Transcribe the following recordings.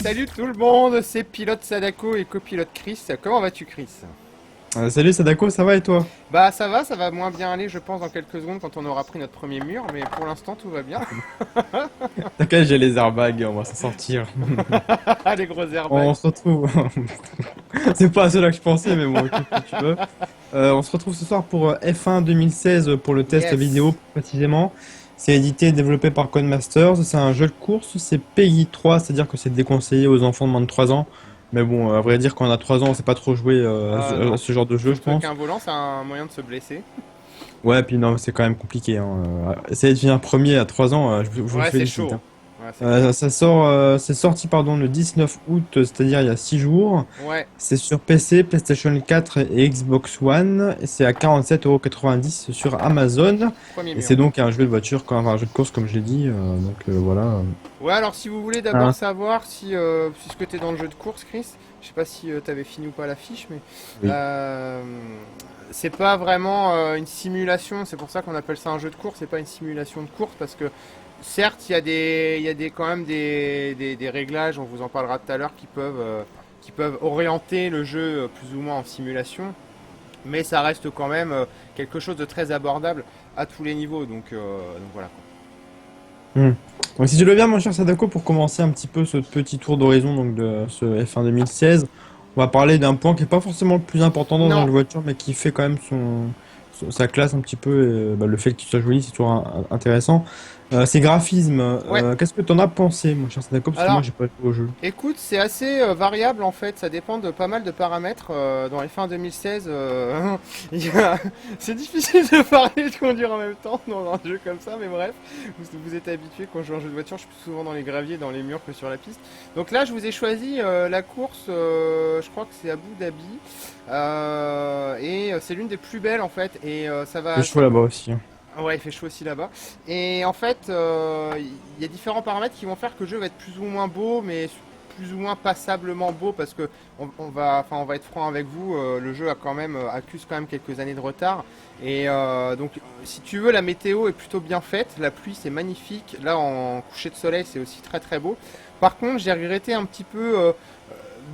Salut tout le monde, c'est Pilote Sadako et copilote Chris. Comment vas-tu Chris? Salut Sadako, ça va et toi? Bah ça va moins bien aller je pense dans quelques secondes quand on aura pris notre premier mur, mais pour l'instant tout va bien. T'inquiète, j'ai les airbags, on va s'en sortir. Les gros On airbags. se retrouve. C'est pas à cela que je pensais, mais bon, écoute, si tu veux. On se retrouve ce soir pour F1 2016 pour le test Yes. vidéo plus précisément. C'est édité et développé par Codemasters. C'est un jeu de course, c'est PI 3, c'est-à-dire que c'est déconseillé aux enfants de moins de 3 ans. Mais bon, à vrai dire, quand on a 3 ans, on sait pas trop jouer Ah non. à ce genre de jeu, je Surtout pense. qu'un volant c'est un moyen de se blesser. Ouais, puis non, c'est quand même compliqué, hein. Essayer de finir premier à 3 ans, je vous le Ouais c'est félicite, chaud. hein. Ouais c'est clair. C'est sorti pardon le 19 août, c'est-à-dire il y a 6 jours. Ouais, C'est sur PC, PlayStation 4 et Xbox One. Et c'est à 47,90 € sur Amazon. premier Et mur. c'est donc un jeu de voiture, enfin, un jeu de course comme je l'ai dit. Voilà. Ouais alors si vous voulez d'abord Hein, savoir si ce que t'es dans le jeu de course Chris, je sais pas si t'avais fini ou pas la fiche, mais oui. euh, c'est pas vraiment une simulation, c'est pour ça qu'on appelle ça un jeu de course, c'est pas une simulation de course parce que certes il y a des quand même des réglages, on vous en parlera tout à l'heure, qui peuvent orienter le jeu plus ou moins en simulation, mais ça reste quand même quelque chose de très abordable à tous les niveaux, donc voilà quoi. Hmm. Donc si tu le veux bien, mon cher Sadako, pour commencer un petit peu ce petit tour d'horizon donc de ce F1 2016, on va parler d'un point qui est pas forcément le plus important dans un jeu Non, de voiture, mais qui fait quand même sa classe un petit peu. Le fait qu'il soit joli, c'est toujours intéressant. Ces graphismes, ouais. qu'est-ce que t'en as pensé, mon cher Sadako, parce que moi Alors j'ai pas joué au jeu. écoute, c'est assez variable en fait, ça dépend de pas mal de paramètres. Dans les fins 2016, c'est difficile de parler et de conduire en même temps dans un jeu comme ça, mais bref, vous êtes habitué quand je joue à un jeu de voiture, je suis plus souvent dans les graviers, dans les murs que sur la piste. Donc là, je vous ai choisi la course, je crois que c'est Abu Dhabi, et c'est l'une des plus belles en fait, et Je suis là-bas aussi, hein. Ouais, il fait chaud aussi là-bas. Et en fait, il y a différents paramètres qui vont faire que le jeu va être plus ou moins beau, mais plus ou moins passablement beau, parce que on va être franc avec vous, le jeu a quand même accuse quand même quelques années de retard. Et donc, si tu veux, la météo est plutôt bien faite. La pluie, c'est magnifique. Là, en coucher de soleil, c'est aussi très très beau. Par contre, j'ai regretté un petit peu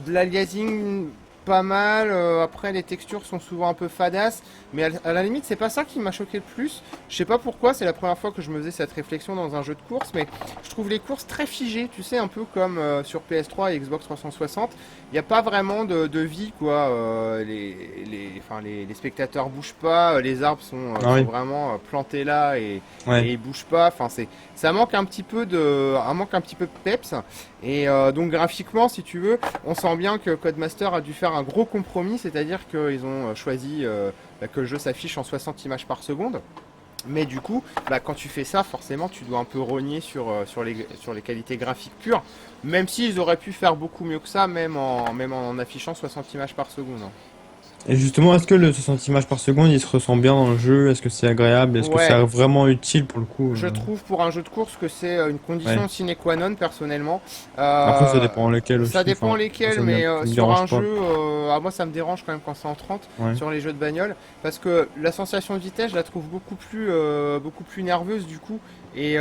de l'aliasing pas mal. Après, les textures sont souvent un peu fadasses, mais à la limite, c'est pas ça qui m'a choqué le plus. Je sais pas pourquoi, c'est la première fois que je me faisais cette réflexion dans un jeu de course, mais je trouve les courses très figées, tu sais, un peu comme sur PS3 et Xbox 360. Il n'y a pas vraiment de vie, quoi. Les spectateurs bougent pas, les arbres Ah sont oui, vraiment plantés là ouais. et ils bougent pas. Ça manque un petit peu manque un petit peu de peps. Et donc graphiquement, si tu veux, on sent bien que Codemaster a dû faire un gros compromis, c'est-à-dire qu'ils ont choisi que le jeu s'affiche en 60 images par seconde. Mais du coup, quand tu fais ça, forcément, tu dois un peu rogner sur les qualités graphiques pures, même s'ils auraient pu faire beaucoup mieux que ça, même en affichant 60 images par seconde, hein. Et justement, est-ce que le 60 images par seconde, il se ressent bien dans le jeu? Est-ce que c'est agréable? Est-ce que c'est Ouais, vraiment utile pour le coup? je trouve pour un jeu de course que c'est une Ouais. condition sine qua non personnellement. Après, ça dépend lequel Ça aussi. dépend Enfin, moi, lesquels, ça mais me sur dérange un pas. jeu, moi ça me dérange quand même quand c'est en 30 Ouais. sur les jeux de bagnole, parce que la sensation de vitesse, je la trouve beaucoup plus nerveuse du coup. Et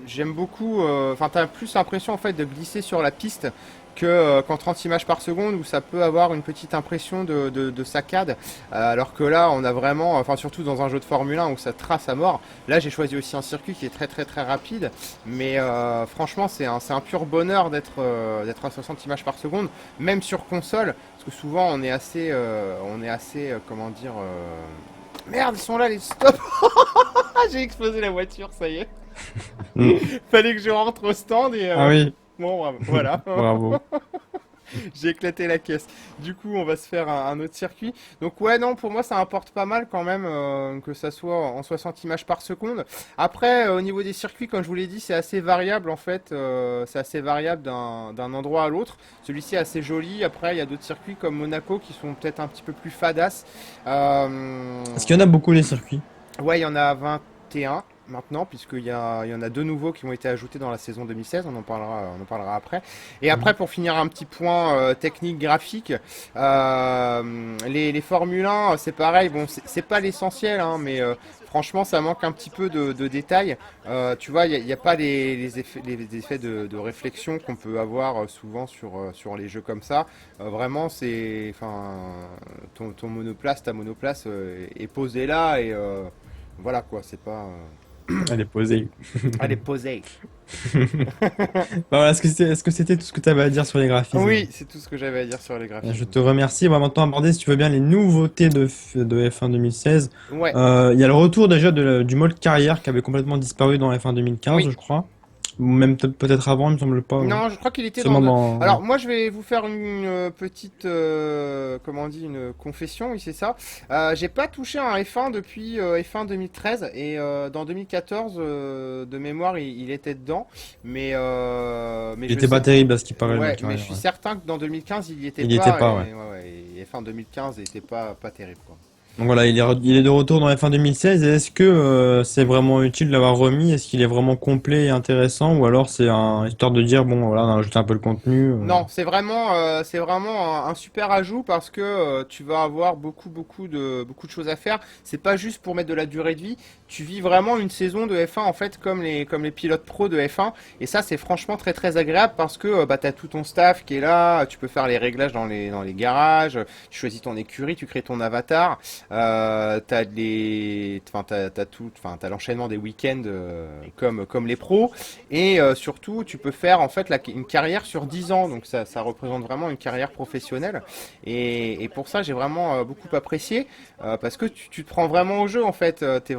j'aime beaucoup, enfin t'as plus l'impression en fait de glisser sur la piste que qu'en 30 images par seconde où ça peut avoir une petite impression de saccade, alors que là on a vraiment, enfin surtout dans un jeu de Formule 1 où ça trace à mort. Là j'ai choisi aussi un circuit qui est très très très rapide, mais franchement c'est un pur bonheur d'être à 60 images par seconde, même sur console, parce que souvent on est assez comment dire, merde, ils sont là les stop. J'ai explosé la voiture, ça y est. Mm. Fallait que je rentre au stand et Ah oui, bon bravo, voilà. bravo. J'ai éclaté la caisse. Du coup, on va se faire un autre circuit. Donc ouais, non, pour moi, ça importe pas mal quand même que ça soit en 60 images par seconde. Après, au niveau des circuits, comme je vous l'ai dit, c'est assez variable en fait. C'est assez variable d'un endroit à l'autre. Celui-ci est assez joli. Après, il y a d'autres circuits comme Monaco qui sont peut-être un petit peu plus fadas. Est-ce qu'il y en a beaucoup les circuits? Ouais, il y en a 21. maintenant, il y en a deux nouveaux qui ont été ajoutés dans la saison 2016, on en parlera après. Et après, pour finir un petit point technique, graphique, les Formule 1, c'est pareil, bon, c'est pas l'essentiel, hein, mais franchement, ça manque un petit peu de détails. Tu vois, il y a pas les effets de réflexion qu'on peut avoir souvent sur les jeux comme ça. Vraiment, enfin, ton monoplace, ta monoplace est posée là et voilà quoi, c'est pas. Elle est posée. Elle est posée. Bah voilà, est-ce que c'était tout ce que tu avais à dire sur les graphismes? Oui, c'est tout ce que j'avais à dire sur les Je graphismes. te remercie. On va maintenant aborder, si tu veux bien, les nouveautés de F1 2016. Ouais. Il y a le retour déjà du mode carrière qui avait complètement disparu dans F1 2015, Oui. je crois. Ou même peut-être avant, il me semble pas. Non, je crois qu'il était Seulement dans... Alors moi, je vais vous faire une petite, comment on dit, une confession. Oui, c'est ça. J'ai pas touché un F1 depuis F1 2013 et dans 2014, de mémoire, il était dedans. Mais Il je était pas sais. terrible à ce qui paraît, le Ouais, mode mais je carrière. suis Ouais. certain que dans 2015, il y était Il y était pas. pas, ouais. Et F1 2015 n'était pas terrible, quoi. Donc voilà, il est de retour dans F1 2016. Et est-ce que c'est vraiment utile de l'avoir remis? Est-ce qu'il est vraiment complet et intéressant? Ou alors c'est un histoire de dire, bon, voilà, on a rajouté un peu le contenu. Non, c'est vraiment un super ajout parce que tu vas avoir beaucoup de choses à faire. C'est pas juste pour mettre de la durée de vie. Tu vis vraiment une saison de F1 en fait comme les pilotes pro de F1. Et ça, c'est franchement très très agréable parce que bah t'as tout ton staff qui est là. Tu peux faire les réglages dans les garages. Tu choisis ton écurie, tu crées ton avatar. T'as l'enchaînement des week-ends comme les pros. Et surtout, tu peux faire en fait une carrière sur 10 ans, donc ça représente vraiment une carrière professionnelle. Et pour ça, j'ai vraiment beaucoup apprécié parce que tu te prends vraiment au jeu en fait. Tu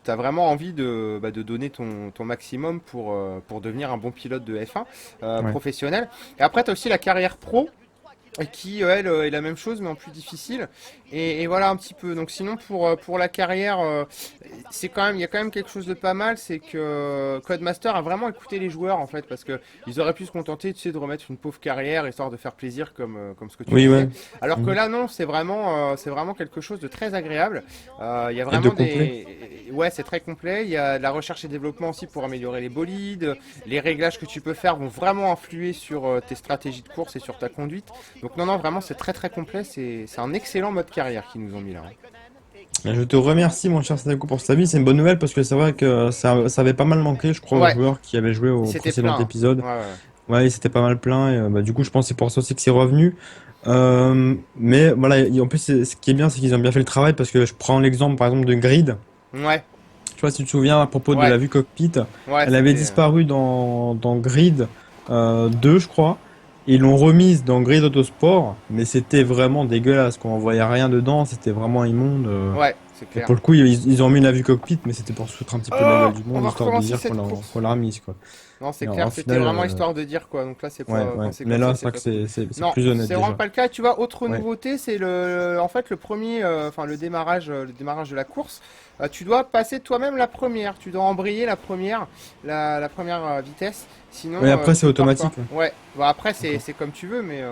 t'as vraiment envie de donner ton maximum pour devenir un bon pilote de F1 Ouais. professionnel. Et après, tu as aussi la carrière pro qui elle est la même chose mais en plus difficile et voilà un petit peu donc sinon pour la carrière il y a quand même quelque chose de pas mal, c'est que Codemaster a vraiment écouté les joueurs en fait parce que ils auraient pu se contenter, tu sais, de remettre une pauvre carrière histoire de faire plaisir comme ce que tu Oui, ouais. disais, alors que Mhm. là non, c'est vraiment quelque chose de très agréable. Il y a Et de vraiment complet. des ouais, c'est très complet, il y a de la recherche et développement aussi pour améliorer les bolides, les réglages que tu peux faire vont vraiment influer sur tes stratégies de course et sur ta conduite. Donc non, non, vraiment, c'est très très complet. C'est un excellent mode carrière qu'ils nous ont mis là, hein. Je te remercie, mon cher Sadako, pour cet avis. C'est une bonne nouvelle parce que c'est vrai que ça avait pas mal manqué, je crois, aux Ouais, joueurs qui avaient joué au c'était précédent plein, hein. épisode. Ouais, ouais. Ouais, ils s'étaient pas mal plaints et bah, du coup, je pense que c'est pour ça aussi que c'est revenu. Mais voilà, en plus, ce qui est bien, c'est qu'ils ont bien fait le travail parce que je prends l'exemple, par exemple, de Grid. Ouais, Tu vois, si tu te souviens, à propos de ouais, la vue cockpit, ouais, elle avait c'était. disparu dans Grid 2, je crois. Et ils l'ont remise dans Grid Autosport, mais c'était vraiment dégueulasse, quoi. On voyait rien dedans, c'était vraiment immonde. Ouais, c'est Et clair. pour le coup, ils ont mis la vue cockpit, mais c'était pour se foutre un petit peu de la Oh, gueule du on monde, va histoire de recommencer dire cette course. qu'on l'a remise, quoi. Non, c'est Et clair, en c'était final, vraiment histoire de dire quoi. Donc là, c'est ouais, pas, ouais. quand c'est Mais comme ça, là, c'est c'est vrai que pas cool. c'est Non, plus honnête c'est vraiment déjà. pas le cas. Tu vois, autre Ouais. nouveauté, c'est en fait, enfin, le démarrage de la course. Tu dois passer toi-même la première. Tu dois embrayer la première, la première vitesse. Sinon, Ouais, après, tu c'est ne pars pas. automatique. Ouais. Ouais. Bon, après, D'accord. c'est comme tu veux, mais Ouais,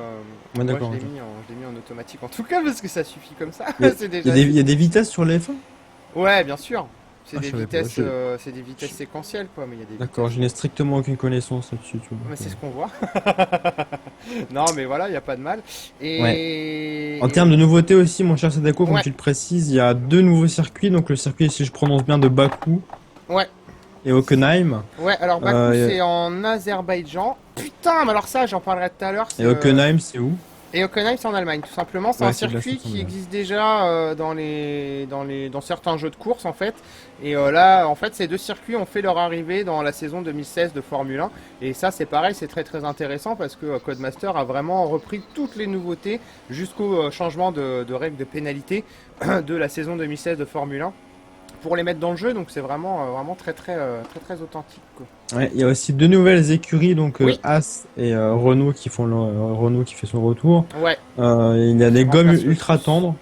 moi, d'accord, ok. je l'ai mis en automatique en tout cas parce que ça suffit comme ça. Il y a, C'est déjà assez il y a bien. des vitesses sur les F1? Ouais, bien sûr. Ah, je savais pas. C'est des vitesses Je- séquentielles, quoi. Mais il y a des D'accord, vitesses. je n'ai strictement aucune connaissance là-dessus, tu vois. Mais Donc, c'est ce qu'on voit. Non, mais voilà, il n'y a pas de mal. ouais. En Et termes de nouveautés aussi, mon cher Sadako, comme ouais, tu le précises, il y a deux nouveaux circuits. Donc le circuit, si je prononce bien, de Bakou ouais, et Hockenheim. ouais. Alors Bakou, Euh, c'est en Azerbaïdjan. Putain, mais alors ça, j'en parlerai tout à l'heure. et Hockenheim, c'est où? Et Hockenheim, c'est en Allemagne, tout simplement. C'est un Ouais, c'est de la circuit station qui de... existe déjà dans certains jeux de course, en fait. Et là, en fait, ces deux circuits ont fait leur arrivée dans la saison 2016 de Formule 1. Et ça, c'est pareil, c'est très très intéressant parce que Codemaster a vraiment repris toutes les nouveautés jusqu'au changement de règles de pénalité de la saison 2016 de Formule 1 pour les mettre dans le jeu. Donc c'est vraiment très très très authentique, quoi. Ouais, il y a aussi deux nouvelles écuries, donc Oui, As et Renault qui font Renault qui fait son retour. ouais, Il y a des qui gommes remplace le ultra SUS. tendres.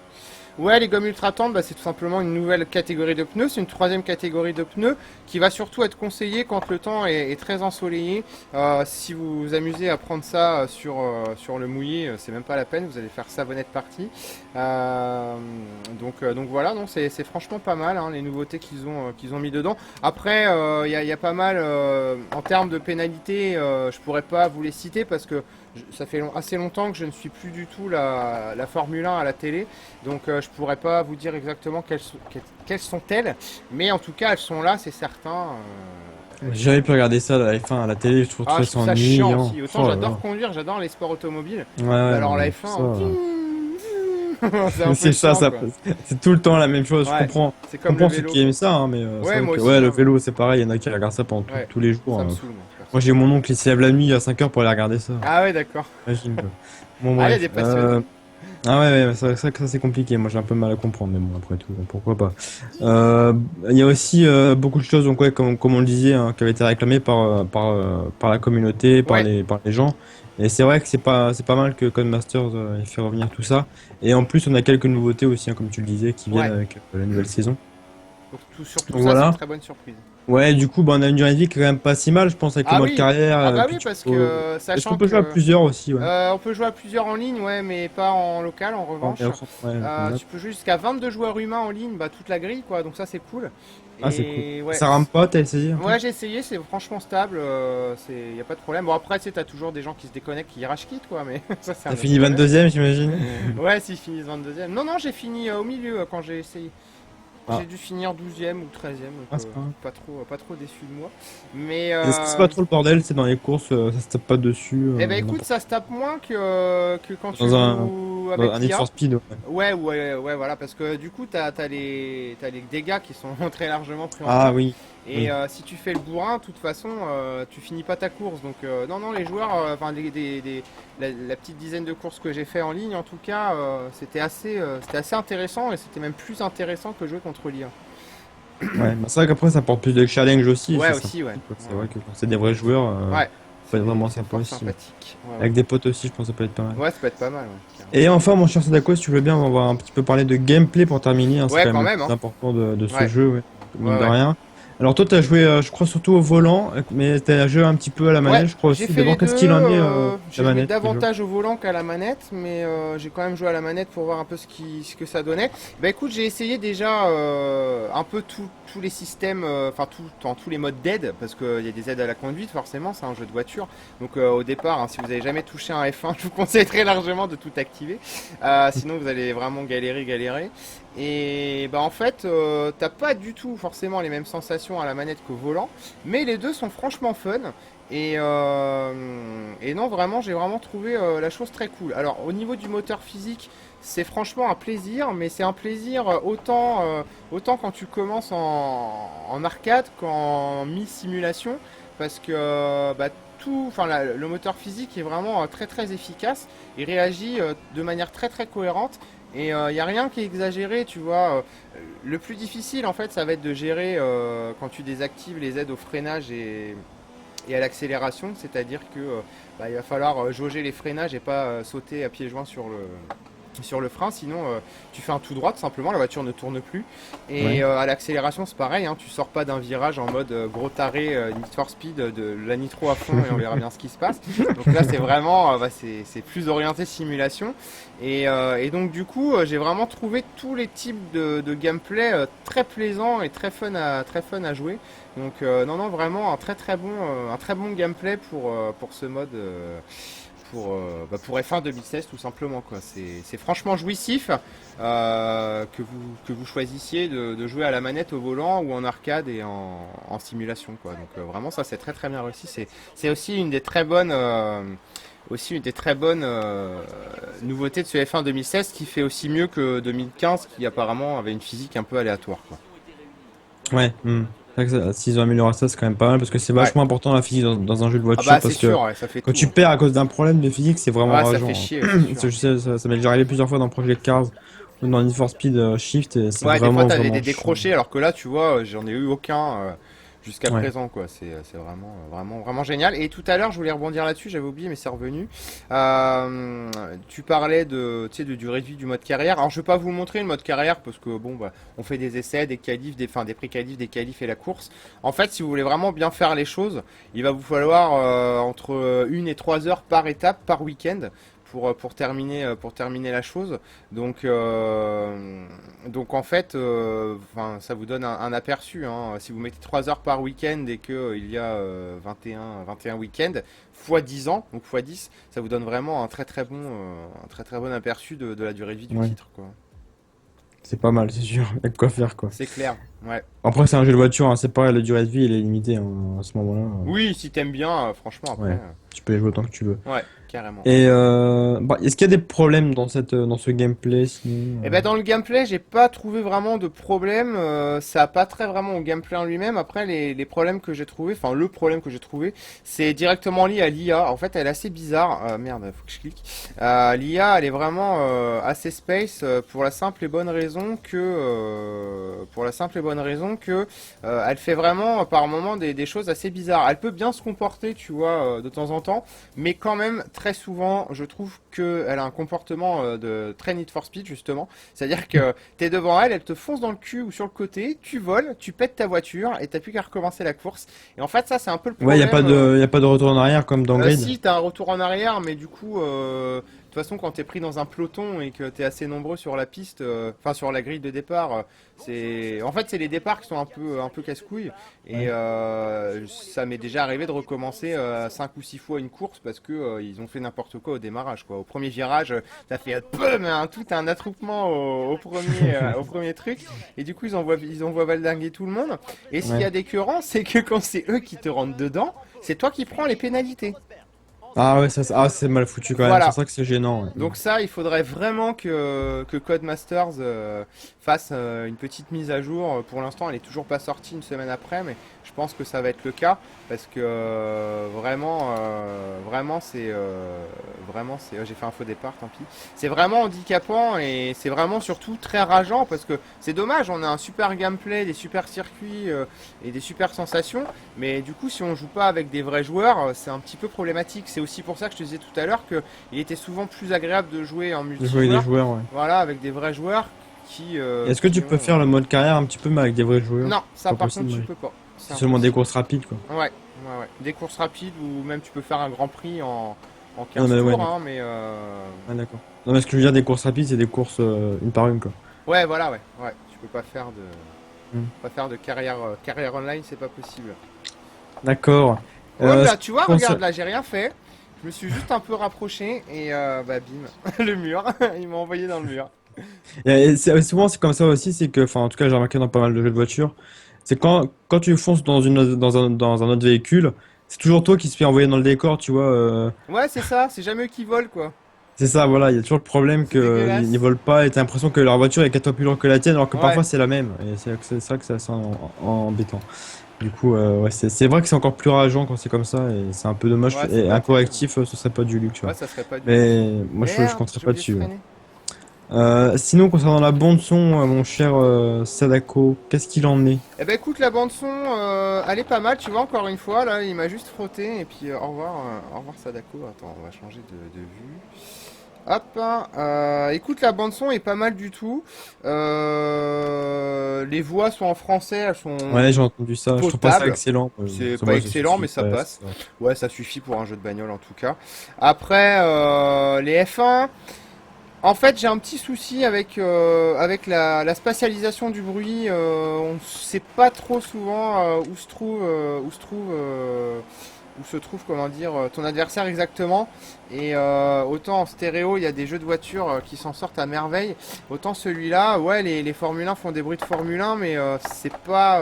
Ouais, les gommes ultra tendres, bah, c'est tout simplement une nouvelle catégorie de pneus. C'est une troisième catégorie de pneus qui va surtout être conseillée quand le temps est très ensoleillé. Si vous vous amusez à prendre ça sur le mouillé, c'est même pas la peine. Vous allez faire savonnette partie. Euh, donc voilà, non, c'est franchement pas mal hein, les nouveautés qu'ils ont mis dedans. Après, il y a pas mal en termes de pénalités. Je pourrais pas vous les citer parce que ça fait assez longtemps que je ne suis plus du tout la Formule 1 à la télé. Donc je pourrais pas vous dire exactement quelles sont-elles, mais en tout cas elles sont là, c'est certain. J'ai jamais pu regarder ça, la F1 à la télé, je trouve Ah, je ça trouve ça chiant ennuyant. aussi. Autant Oh là j'adore là. conduire, j'adore les sports automobiles. Ouais, Mais ouais, non, alors la mais F1, ça. c'est un peu C'est ça, chiant quoi. c'est tout le temps la même chose. Ouais, c'est Je comme le comprends ceux vélo qui aiment quoi. ça, hein, mais c'est Ouais, vrai moi que aussi, ouais, le hein. vélo, c'est pareil, il y en a qui regardent ça pendant Ouais, tous les jours. ça me saoule moi, Moi, perso. j'ai mon oncle qui se lève la nuit à 5 heures pour aller regarder ça. Ah ouais, d'accord. Imagine, quoi. Bon, Ah, il y a bref. des passionnés. Ah ouais, ouais, c'est vrai que ça c'est compliqué. Moi, j'ai un peu mal à comprendre, mais bon, après tout, pourquoi pas. Euh, Il y a aussi beaucoup de choses, donc ouais, comme on le disait, hein, qui avaient été réclamées par la communauté, Ouais. par les gens. Et c'est vrai que c'est pas mal que Codemasters ait fait revenir tout ça. Et en plus, on a quelques nouveautés aussi, hein, comme tu le disais, qui viennent Ouais. avec la nouvelle saison. Donc sur tout Donc ça, c'est une voilà. très bonne surprise. Ouais, du coup, bah, on a une durée de vie qui est quand même pas si mal, je pense, avec le Ah mode oui, carrière. ah bah Puis oui, tu parce peux... que Est-ce qu'on sachant peut jouer à que plusieurs aussi, ouais. on peut jouer à plusieurs en ligne, ouais, mais pas en local en En revanche. ouais, Tu peux jouer jusqu'à 22 joueurs humains en ligne, bah toute la grille quoi, donc ça c'est cool. ah, c'est cool. Et ouais, Ça rame pas, t'as essayé un peu? ouais j'ai essayé, c'est franchement stable, y a pas de problème. Bon après tu sais, t'as toujours des gens qui se déconnectent, qui rage quit quoi, mais ça c'est un T'as autre fini problème. 22e, j'imagine? Ouais, s'ils finissent 22e. Non, non, j'ai fini au milieu quand j'ai essayé. Ah, J'ai dû finir 12e ou 13e, ah, donc c'est pas grave. pas trop déçu de moi. Mais Est-ce que c'est pas trop le bordel, c'est dans les courses, ça se tape pas dessus, eh ben écoute, n'importe ça se tape moins que quand tu dans joues dans avec un Need l'IA. for Speed, ouais. Ouais, voilà, parce que du coup, t'as les dégâts qui sont très largement pris en Ah compte. oui, Et oui. si tu fais le bourrin, de toute façon, tu finis pas ta course. Donc, non, non, les joueurs, enfin, la petite dizaine de courses que j'ai fait en ligne, en tout cas, c'était assez intéressant et c'était même plus intéressant que jouer contre l'IA. Ouais, bah, c'est vrai qu'après ça apporte plus de challenge aussi, et Ouais, c'est aussi, ouais. sympathique, quoi. C'est Ouais, vrai que quand c'est des vrais joueurs, ouais. Ouais, ça peut être vraiment c'est sympa fort aussi, ouais. sympathique. Ouais, ouais. Avec des potes aussi, je pense que ça peut être pas mal. Ouais, ça peut être pas mal, ouais, carrément. Et enfin, mon cher Sadako, si tu veux bien, on va un petit peu parler de gameplay pour terminer, hein, c'est Ouais, quand même quand le même, plus hein. important de ce Ouais, jeu, ouais, mine ouais, de ouais. rien. Alors toi, t'as joué, je crois, surtout au volant, mais t'as joué un petit peu à la Ouais, manette, je crois j'ai aussi. fait les D'abord, deux. qu'est-ce qu'il en est, la J'ai joué manette, déjà? davantage au volant qu'à la manette, mais j'ai quand même joué à la manette pour voir un peu ce que ça donnait. Bah écoute, j'ai essayé déjà un peu tous les systèmes, enfin dans tous les modes d'aide, parce qu'il y a des aides à la conduite, forcément, c'est un jeu de voiture. Donc au départ, hein, si vous avez jamais touché un F1, je vous conseille très largement de tout activer. Sinon, vous allez vraiment galérer. Et bah en fait, t'as pas du tout forcément les mêmes sensations à la manette qu'au volant, mais les deux sont franchement fun. Et non, vraiment, j'ai vraiment trouvé la chose très cool. Alors, au niveau du moteur physique, c'est franchement un plaisir, mais c'est un plaisir autant quand tu commences en arcade qu'en mi-simulation, parce que bah, enfin, le moteur physique est vraiment très très efficace. Il réagit de manière très très cohérente. Et il n'y a rien qui est exagéré, tu vois. Le plus difficile, en fait, ça va être de gérer quand tu désactives les aides au freinage et à l'accélération, c'est-à-dire que bah, il va falloir jauger les freinages et pas sauter à pieds joints sur le frein, sinon tu fais un tout droit tout simplement, la voiture ne tourne plus. Ouais. Et à l'accélération c'est pareil, hein, tu sors pas d'un virage en mode gros taré Need for Speed, de la nitro à fond et on verra bien ce qui se passe. Donc là c'est vraiment, bah, c'est plus orienté simulation. Et donc du coup j'ai vraiment trouvé tous les types de gameplay très plaisants et très fun à jouer. Donc non non vraiment un très bon gameplay pour ce mode pour F1 2016 tout simplement quoi. C'est franchement jouissif que vous choisissiez de jouer à la manette au volant ou en arcade et en simulation quoi. Donc vraiment ça c'est très très bien réussi. C'est aussi une des très bonnes nouveautés de ce F1 2016 qui fait aussi mieux que 2015 qui apparemment avait une physique un peu aléatoire quoi. Ouais, c'est vrai que s'ils ont amélioré ça, c'est quand même pas mal, parce que c'est Ouais. vachement important la physique dans un jeu de Ah voiture, bah c'est parce que sûr, ouais, ça fait quand tout, tu hein. perds à cause d'un problème de physique, c'est vraiment Ah ça fait rageant, chier, hein. c'est sûr. Je sais, ça m'est déjà arrivé plusieurs fois dans Project Cars ou dans Need for Speed Shift, et c'est Ouais, des fois vraiment, t'as vraiment des chiant. décrochés, alors que là, tu vois, j'en ai eu aucun. jusqu'à Ouais. présent, quoi. C'est vraiment, vraiment, vraiment génial. Et tout à l'heure, je voulais rebondir là-dessus, j'avais oublié, mais c'est revenu. Tu parlais de, tu sais, de durée de vie du mode carrière. Alors, je vais pas vous montrer le mode carrière parce que bon, bah, on fait des essais, des qualifs, enfin, des pré-qualifs, des qualifs et la course. En fait, si vous voulez vraiment bien faire les choses, il va vous falloir entre 1 et 3 heures par étape, par week-end. Pour terminer la chose. Donc, donc en fait, enfin, ça vous donne un aperçu, hein. Si vous mettez 3 heures par week-end et qu'il y a 21 week-ends, fois 10 ans, donc fois 10, ça vous donne vraiment un très très bon aperçu de la durée de vie du Ouais. titre, quoi. C'est pas mal, c'est sûr. Il y a de quoi faire, quoi. C'est clair, ouais. Après, c'est un jeu de voiture, hein, c'est pareil, la durée de vie, elle est limitée, hein, à ce moment-là. Oui, si t'aimes bien, franchement, après, Ouais. Tu peux y jouer autant que tu veux. ouais, carrément. Et bah, est-ce qu'il y a des problèmes dans dans ce gameplay sinon Eh ben dans le gameplay, j'ai pas trouvé vraiment de problème. Ça a pas trait vraiment au gameplay en lui-même. Après, les problèmes que j'ai trouvé, enfin le problème que j'ai trouvé, c'est directement lié à l'IA. En fait, elle est assez bizarre. Merde, faut que je clique. L'IA, elle est vraiment assez space pour la simple et bonne raison que elle fait vraiment par moment des choses assez bizarres. Elle peut bien se comporter, tu vois, de temps en temps, mais quand même très souvent, je trouve qu'elle a un comportement de très Need for Speed justement. C'est-à-dire que t'es devant elle, elle te fonce dans le cul ou sur le côté, tu voles, tu pètes ta voiture et t'as plus qu'à recommencer la course. Et en fait, ça c'est un peu le Ouais, problème. y a pas de retour en arrière comme dans Grid. Si, t'as un retour en arrière, mais du coup, de toute façon, quand t'es pris dans un peloton et que t'es assez nombreux sur la piste, enfin sur la grille de départ, en fait, c'est les départs qui sont un peu casse-couilles. Et Ouais. ça m'est déjà arrivé de recommencer 5 ou 6 fois une course parce que ils ont fait n'importe quoi au démarrage, quoi. Au premier virage, t'as fait boum, tout un attroupement au premier truc, et du coup, ils envoient valdinguer tout le monde. Et ce qu'il y Ouais. a d'écœurant, c'est que quand c'est eux qui te rentrent dedans, c'est toi qui prends les pénalités. Ah ouais, ah, c'est mal foutu quand même, c'est Voilà. ça que c'est gênant. Ouais. Donc ça, il faudrait vraiment que Codemasters fasse une petite mise à jour. Pour l'instant, elle est toujours pas sortie une semaine après, mais je pense que ça va être le cas parce que vraiment, c'est, j'ai fait un faux départ, tant pis. C'est vraiment handicapant et c'est vraiment surtout très rageant parce que c'est dommage. On a un super gameplay, des super circuits et des super sensations, mais du coup, si on joue pas avec des vrais joueurs, c'est un petit peu problématique. C'est aussi pour ça que je te disais tout à l'heure que il était souvent plus agréable de jouer en De jouer des multijoueur, joueurs, ouais. voilà, avec des vrais joueurs Est-ce que tu qui peux ont. faire le mode carrière un petit peu mais avec des vrais joueurs? Non, ça Pas par contre possible, tu ouais. peux pas. C'est C'est seulement des impossible. courses rapides, quoi. Ouais, ouais, ouais. Des courses rapides ou même tu peux faire un grand prix en Non, 15 mais ouais, tours, d'accord. hein, mais Ah, d'accord. Non, mais ce que je veux dire, des courses rapides, c'est des courses une par une, quoi. ouais, voilà, ouais, ouais. Tu peux Hmm. pas faire de carrière online, c'est pas possible. D'accord. Hop Ce là, tu qui vois, regarde concerne- là, j'ai rien fait. Je me suis juste un peu rapproché et bah bim, le mur, il m'a envoyé dans le mur. Souvent, c'est comme ça aussi, c'est que, enfin, en tout cas, j'ai remarqué dans pas mal de jeux de voiture, c'est quand tu fonces dans un autre véhicule, c'est toujours toi qui se fais envoyer dans le décor, tu vois. Ouais, c'est ça, c'est jamais eux qui volent quoi. C'est ça, voilà, il y a toujours le problème C'est qu'ils n'y dégueulasse. volent pas et t'as l'impression que leur voiture est 4 fois plus lourde que la tienne, alors que Ouais, parfois c'est la même. Et c'est ça que c'est assez embêtant. Du coup, ouais, c'est vrai que c'est encore plus rageant quand c'est comme ça et c'est un peu dommage. ouais, c'est Et pas un terrible. correctif, ce serait pas du luxe, tu Ouais, vois. ça serait pas du luxe. Mais moi, je Merde, compterais j'ai pas oublié de dessus, ouais. freiner. Sinon, concernant la bande son, mon cher Sadako, qu'est-ce qu'il en est? Eh ben écoute, la bande son, elle est pas mal, tu vois, encore une fois, là, il m'a juste frotté, et puis au revoir Sadako, attends, on va changer de vue. Hop, hein, écoute, la bande son est pas mal du tout. Les voix sont en français, elles sont Ouais, j'ai entendu ça. Je trouve pas ça potables. excellent. C'est pas Moi, je excellent, mais suis ça pas. passe. Ouais, ça suffit pour un jeu de bagnole en tout cas. Après, les F1, en fait, j'ai un petit souci avec la spatialisation du bruit. On ne sait pas trop souvent où se trouve, comment dire, ton adversaire exactement. Et autant en stéréo, il y a des jeux de voiture qui s'en sortent à merveille. Autant celui-là, ouais, les Formule 1 font des bruits de Formule 1, mais c'est pas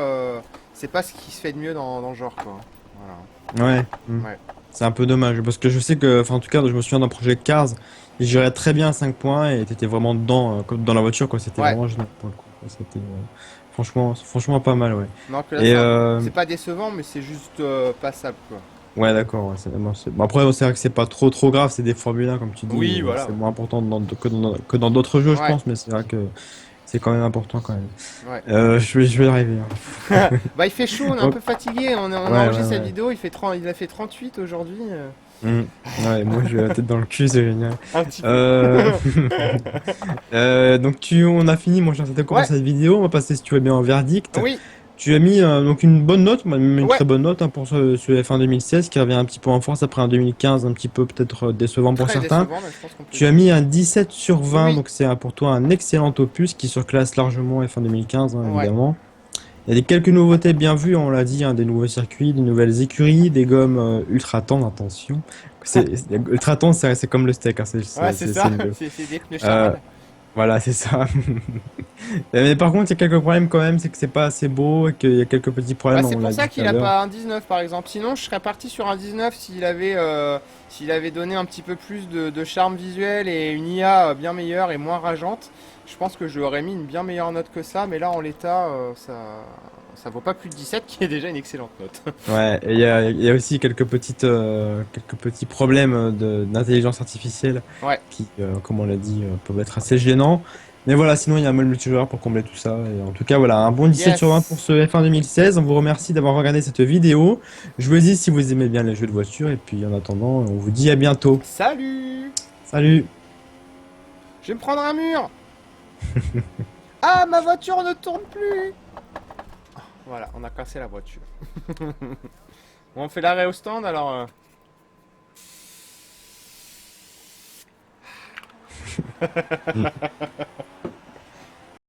ce qui se fait de mieux dans le genre, quoi. Ouais. Voilà. Ouais. C'est un peu dommage parce que je sais que, enfin, en tout cas, je me souviens d'un projet Cars. Il gérait très bien 5 points et t'étais vraiment dedans, comme dans la voiture, quoi. C'était Ouais. vraiment génial pour le coup. C'était franchement pas mal, ouais. Non, que là, Et c'est pas décevant, mais c'est juste passable, quoi. ouais, d'accord. Ouais, bon, après, c'est vrai que c'est pas trop grave. C'est des Formule 1, comme tu dis. Oui, voilà. C'est moins important que dans d'autres jeux, je Ouais. pense. Mais c'est vrai que C'est quand même important quand même. Ouais. Je vais y arriver, hein. Bah il fait chaud, on est un Hop. peu fatigué, on Ouais, ouais, enregistre cette ouais. vidéo, il a fait 38 aujourd'hui. Mm. Ouais, moi j'ai la tête dans le cul, c'est génial. Un petit peu. Euh... donc on a fini, mon cher Satoko, pour Ouais, cette vidéo. On va passer, si tu veux bien, au verdict. oui, Tu as mis donc une bonne note, même une ouais, très bonne note hein, pour ce F1 2016 qui revient un petit peu en force après un 2015 un petit peu peut-être décevant pour très certains. décevant, mais je pense qu'on peut le Tu as dire. mis un 17 sur 20, Oui, donc c'est pour toi un excellent opus qui surclasse largement F1 2015, hein, ouais. évidemment. Il y a des quelques nouveautés bien vues, on l'a dit, hein, des nouveaux circuits, des nouvelles écuries, des gommes ultra tendres, attention. Ultra tendre, c'est comme le steak, hein, Ouais, c'est c'est ça, mieux. c'est des pneus Euh, charal. voilà, c'est ça. Mais par contre, il y a quelques problèmes quand même, c'est que c'est pas assez beau et qu'il y a quelques petits Bah, problèmes, c'est on pour l'a ça dit tout qu'il à a l'heure. pas un 19 par exemple. Sinon, je serais parti sur un 19 s'il avait donné un petit peu plus de charme visuel et une IA bien meilleure et moins rageante. Je pense que je lui aurais mis une bien meilleure note que ça, mais là en l'état, ça vaut pas plus de 17, qui est déjà une excellente note. Ouais, et il y a aussi quelques petits problèmes d'intelligence artificielle Ouais, qui, comme on l'a dit, peuvent être assez gênants. Mais voilà, sinon il y a un mode multijoueur pour combler tout ça. Et en tout cas, voilà, un bon 17 sur 20 pour yes. ce F1 2016. On vous remercie d'avoir regardé cette vidéo. Jouez-y si vous aimez bien les jeux de voiture. Et puis en attendant, on vous dit à bientôt. Salut. Salut! Je vais me prendre un mur. Ah, ma voiture ne tourne plus. Voilà, on a cassé la voiture. Bon, on fait l'arrêt au stand alors.